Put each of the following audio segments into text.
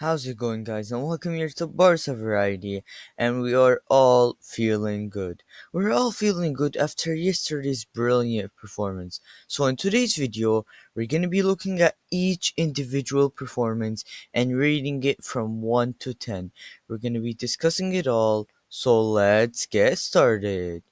How's it going, guys? And welcome here to Barca Variety. And we are all feeling good. We're all feeling good after yesterday's brilliant performance. So, in today's video, we're going to be looking at each individual performance and rating it from 1 to 10. We're going to be discussing it all. So, let's get started.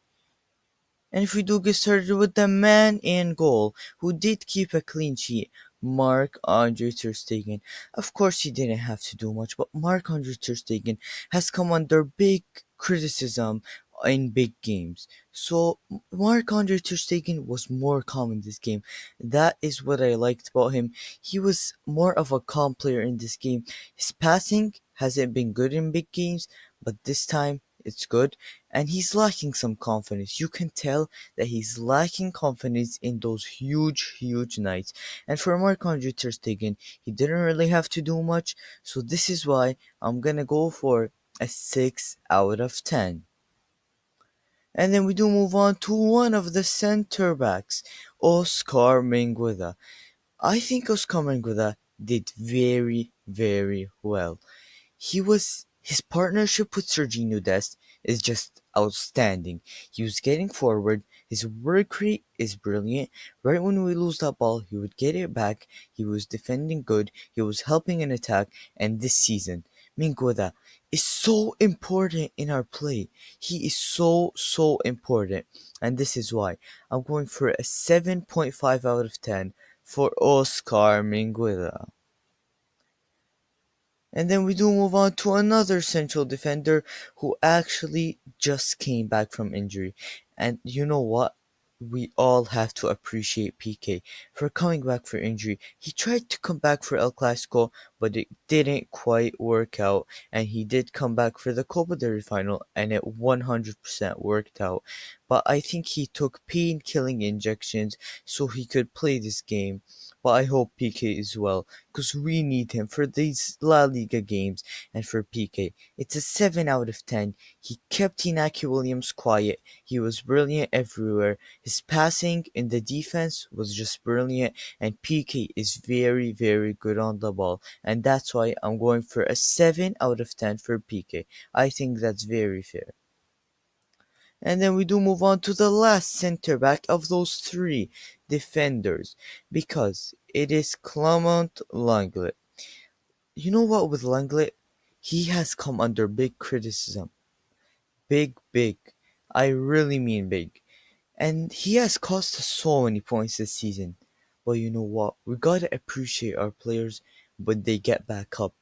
And if we do get started with the man in goal, who did keep a clean sheet, Marc-Andre Ter Stegen. Of course, he didn't have to do much, but Marc-Andre Ter Stegen has come under big criticism in big games. So Marc-Andre Ter Stegen was more calm in this game. That is what I liked about him. He was more of a calm player in this game. His passing hasn't been good in big games, but this time it's good, and he's lacking some confidence. You can tell that he's lacking confidence in those huge nights. And for Marc-Andre Ter Stegen, he didn't really have to do much, so this is why I'm gonna go for a 6 out of 10. And then we do move on to one of the center backs, Oscar Mingueza. I think Oscar Mingueza did very well. His partnership with Serginho Dest is just outstanding. He was getting forward, his work rate is brilliant. Right when we lose that ball, he would get it back, he was defending good, he was helping in attack, and this season, Mingueza is so important in our play. He is so important. And this is why I'm going for a 7.5 out of 10 for Oscar Mingueza. And then we do move on to another central defender who actually just came back from injury. And you know what? We all have to appreciate PK for coming back for injury. He tried to come back for El Clasico, but it didn't quite work out. And he did come back for the Copa del Rey final, and it 100% worked out. But I think he took pain-killing injections so he could play this game. But I hope PK is well, because we need him for these La Liga games. And for PK, it's a 7 out of 10. He kept Inaki Williams quiet. He was brilliant everywhere. His passing in the defense was just brilliant. And PK is very good on the ball. And that's why I'm going for a 7 out of 10 for PK. I think that's very fair. And then we do move on to the last center back of those three defenders, because it is Clement Lenglet. You know what with Lenglet? He has come under big criticism. Big. I really mean big. And he has cost us so many points this season. But you know what? We gotta appreciate our players when they get back up.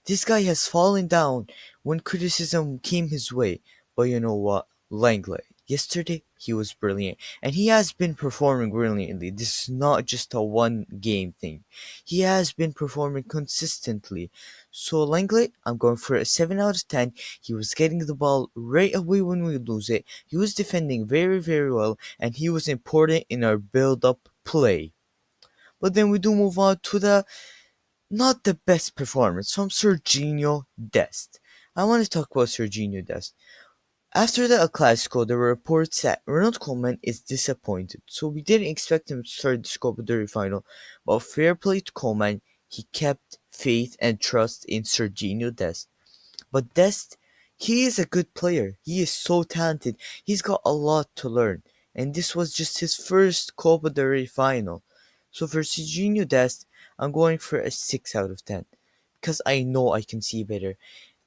This guy has fallen down when criticism came his way. But you know what? Langley. Yesterday, he was brilliant. And he has been performing brilliantly. This is not just a one game thing. He has been performing consistently. So Langley, I'm going for a 7 out of 10. He was getting the ball right away when we lose it. He was defending very well, and he was important in our build-up play. But then we do move on to the not the best performance from Serginho Dest. I want to talk about Serginho Dest. After the El Clasico, there were reports that Ronald Koeman is disappointed, so we didn't expect him to start the Copa del Rey final. But fair play to Koeman, he kept faith and trust in Serginho Dest. But Dest, he is a good player. He is so talented. He's got a lot to learn. And this was just his first Copa del Rey final. So for Serginho Dest, I'm going for a 6 out of 10. Because I know I can see better.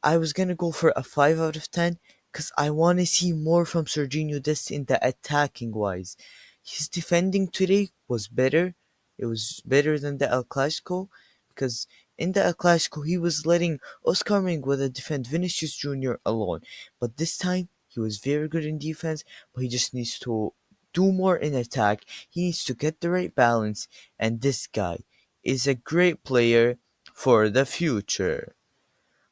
I was gonna go for a 5 out of 10 because I want to see more from Serginho Dest in the attacking wise. His defending today was better. It was better than the El Clasico, because in the El Clasico he was letting Oscar Mingueza defend Vinicius Jr. alone. But this time he was very good in defense, but he just needs to do more in attack. He needs to get the right balance, and this guy is a great player for the future.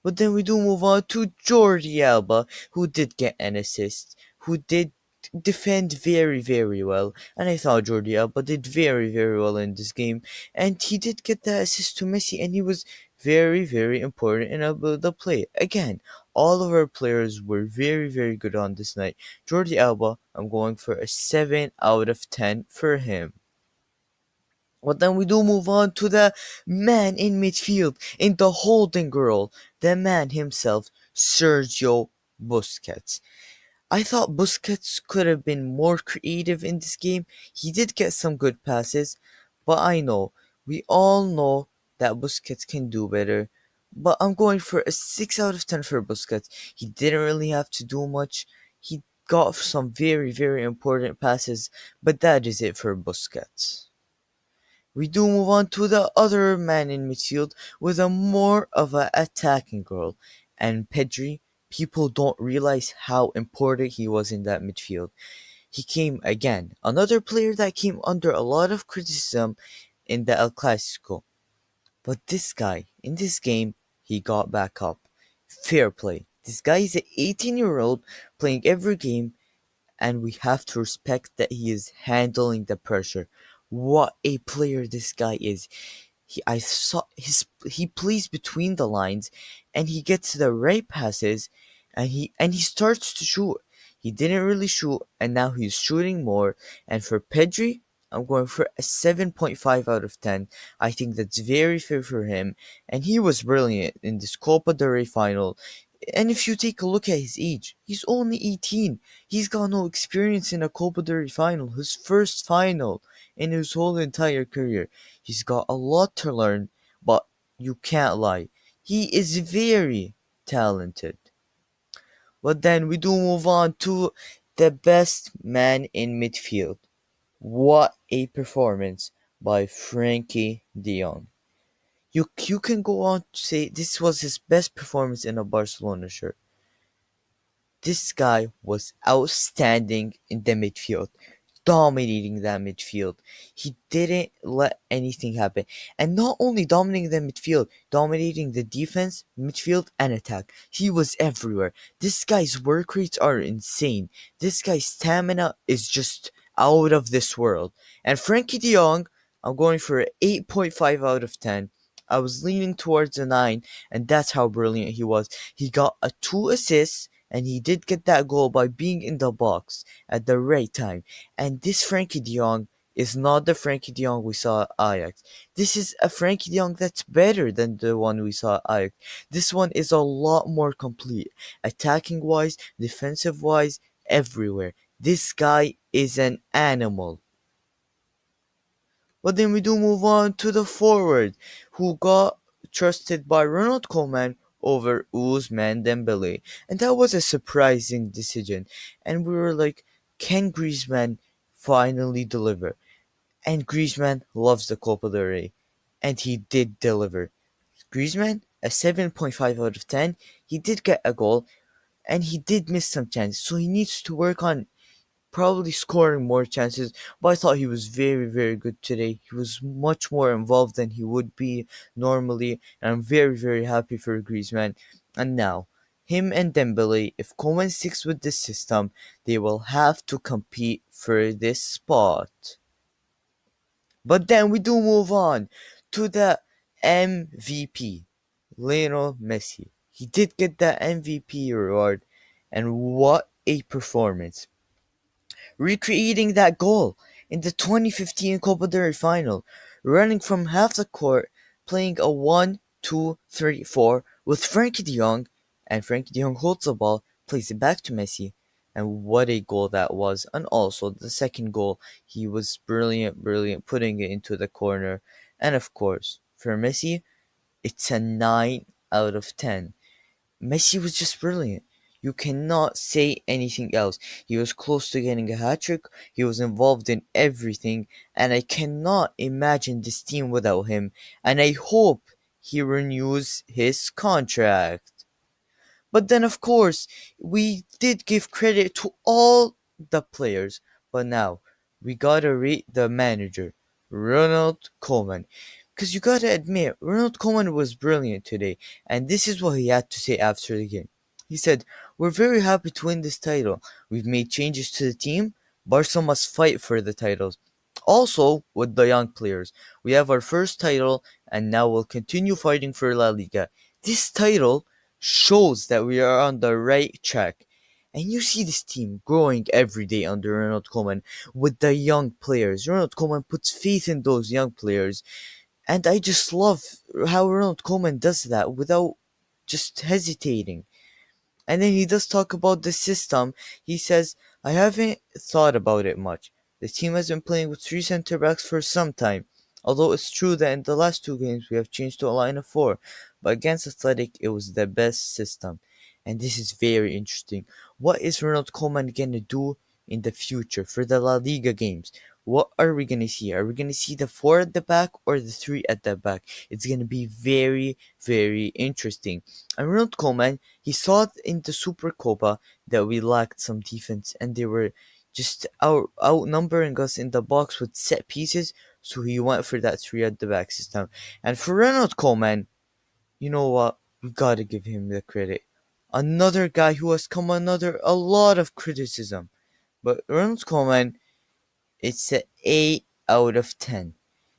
But then we do move on to Jordi Alba, who did get an assist, who did defend very well. And I thought Jordi Alba did very well in this game. And he did get the assist to Messi, and he was very important in the play. Again, all of our players were very good on this night. Jordi Alba, I'm going for a 7 out of 10 for him. But then we do move on to the man in midfield, in the holding role, the man himself, Sergio Busquets. I thought Busquets could have been more creative in this game. He did get some good passes, but I know, we all know that Busquets can do better. But I'm going for a 6 out of 10 for Busquets. He didn't really have to do much. He got some very, very important passes, but that is it for Busquets. We do move on to the other man in midfield with a more of a attacking role. And Pedri, people don't realize how important he was in that midfield. He came again, another player that came under a lot of criticism in the El Clasico. But this guy, in this game, he got back up. Fair play. This guy is an 18-year-old playing every game, and we have to respect that he is handling the pressure. What a player this guy is. I saw he plays between the lines, and he gets the right passes, and he starts to shoot. He didn't really shoot, and now he's shooting more. And for Pedri, I'm going for a 7.5 out of 10. I think that's very fair for him, and he was brilliant in this Copa del Rey final. And if you take a look at his age, he's only 18. He's got no experience in a Copa del Rey final, his first final in his whole entire career. He's got a lot to learn, but you can't lie. He is very talented. But then we do move on to the best man in midfield. What a performance by Frankie de Jong. You can go on to say this was his best performance in a Barcelona shirt. This guy was outstanding in the midfield, dominating that midfield. He didn't let anything happen. And not only dominating the midfield, dominating the defense, midfield, and attack. He was everywhere. This guy's work rates are insane. This guy's stamina is just out of this world. And Frankie de Jong, I'm going for an 8.5 out of 10. I was leaning towards a 9, and that's how brilliant he was. He got a 2 assists, and he did get that goal by being in the box at the right time. And this Frankie de Jong is not the Frankie de Jong we saw at Ajax. This is a Frankie de Jong that's better than the one we saw at Ajax. This one is a lot more complete, attacking wise, defensive wise, everywhere. This guy is an animal. But then we do move on to the forward, who got trusted by Ronald Koeman over Ousmane Dembele. And that was a surprising decision. And we were like, can Griezmann finally deliver? And Griezmann loves the Copa del Rey. And he did deliver. Griezmann, a 7.5 out of 10. He did get a goal, and he did miss some chances. So he needs to work on probably scoring more chances, but I thought he was very, very good today. He was much more involved than he would be normally, and I'm very, very happy for Griezmann. And now, him and Dembele, if Koeman sticks with this system, they will have to compete for this spot. But then we do move on to the MVP, Lionel Messi. He did get that MVP award, and what a performance! Recreating that goal in the 2015 Copa del Rey final, running from half the court, playing a 1-2-3-4 with Frankie de Jong, and Frankie de Jong holds the ball, plays it back to Messi, and what a goal that was. And also the second goal, he was brilliant, brilliant, putting it into the corner. And of course, for Messi, it's a 9 out of 10. Messi was just brilliant. You cannot say anything else. He was close to getting a hat trick. He was involved in everything, and I cannot imagine this team without him. And I hope he renews his contract. But then, of course, we did give credit to all the players. But now, we gotta rate the manager, Ronald Koeman. Because you gotta admit, Ronald Koeman was brilliant today. And this is what he had to say after the game. He said, "We're very happy to win this title. We've made changes to the team. Barca must fight for the titles. Also, with the young players, we have our first title, and now we'll continue fighting for La Liga. This title shows that we are on the right track, And you see this team growing every day under Ronald Koeman with the young players. Ronald Koeman puts faith in those young players, and I just love how Ronald Koeman does that without just hesitating. And then he does talk about the system. He says, I haven't thought about it much. The team has been playing with three centre backs for some time. Although it's true that in the last two games we have changed to a line of four. But against Athletic it was the best system. And this is very interesting. What is Ronald Koeman gonna do in the future for the La Liga games? What are we gonna see? Are we gonna see the four at the back or the three at the back? It's gonna be very, very interesting. And Ronald Koeman, he saw it in the Super Copa that we lacked some defense and they were just outnumbering us in the box with set pieces, so he went for that three at the back system. And for Ronald Koeman, you know what? We gotta give him the credit. Another guy who has come under a lot of criticism. But Ronald Koeman, it's an 8 out of 10.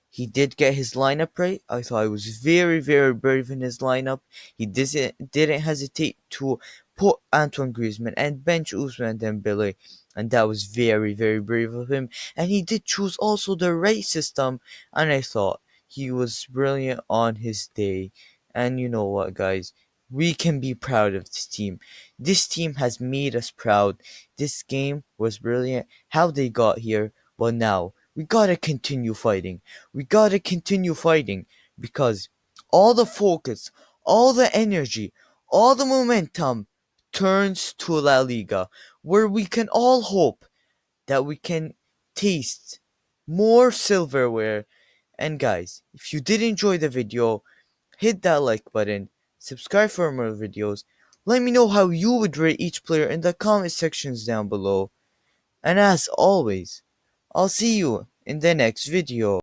He did get his lineup right. I thought he was very, very brave in his lineup. He didn't hesitate to put Antoine Griezmann and bench Ousmane Dembele, and that was very, very brave of him. And he did choose also the right system, and I thought he was brilliant on his day. And you know what, guys? We can be proud of this team. This team has made us proud. This game was brilliant. How they got here, but now we gotta continue fighting. We gotta continue fighting because all the focus, all the energy, all the momentum turns to La Liga, where we can all hope that we can taste more silverware. And guys, if you did enjoy the video, hit that like button, subscribe for more videos. Let me know how you would rate each player in the comment sections down below. And as always, I'll see you in the next video.